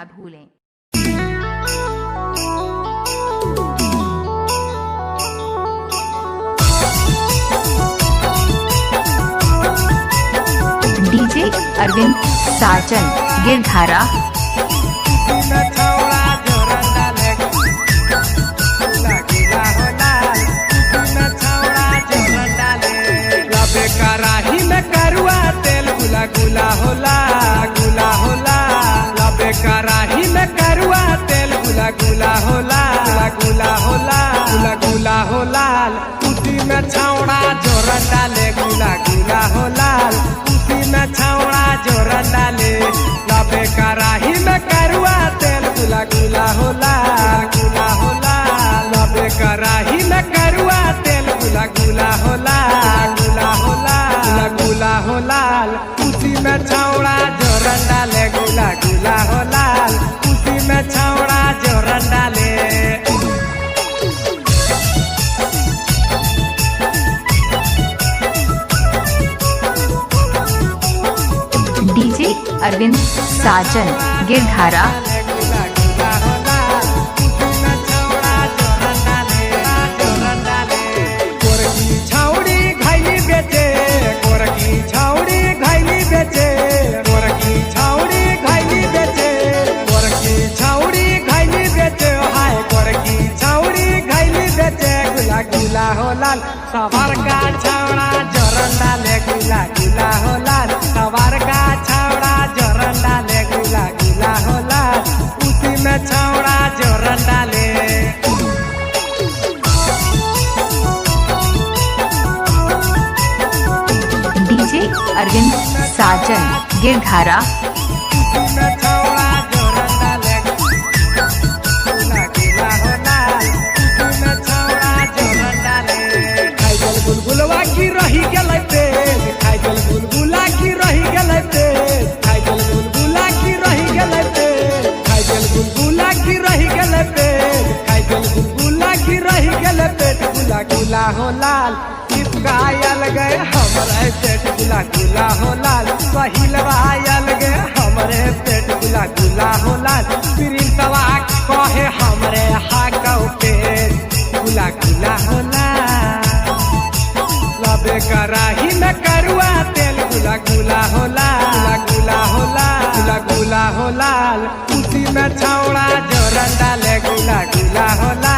ना भूलें। डीजे अरविंद साजन गिरधारा। कराही में करुआ तेल गुला गुला होला गुला होला। लबे कराही में करुआ तेल गुला गुला होला गुला होला गुला गुला होला। उसी में छावड़ा जोरन डाले गुला गुला होला। उसी में छावड़ा जोरन डाले। लबे कराही में करुआ तेल गुला गुला होला गुला होला। लबे कराही में करुआ तेल गुला गुला होला गुला होला गुला होला। उसी में छावड़ा जोरन डाले गुला गुला होला। उसी में छावड़ा जोरन डाले। डीजे अरविंद साजन गिरधारा। गुला हो लाल सवार का छावड़ा जोरन डाले गुला गुला हो लाल। सवार का छावड़ा जोरन डाले गुला गुला हो लाल। उसी में छावड़ा जोरन डाले। डीजे अरविंद साजन गिरधारा। बुलबुलवा की रही गले पेट खाई जल बुलबुला की रही गले पेट खाई जल बुलबुला की रही गले पेट खाई जल बुलबुला की रही गले पेट खाई जल बुलबुला की रही गले पेट गुला गुला हो लाल। गायल गए हमारे पेट गुला गुला हो लाल। पहिलवायल गए हमारे पेट गुला गुला हो लाल। प्रिंसवा कहे हमरे हाकौ पेट गुला गुला हो लाल। लबे कराही में करुआ तेल गुला गुला होला गुला होला गुला गुला हो लाल। उसी में छावड़ा जोरन डाले गुला गुला हो लाल।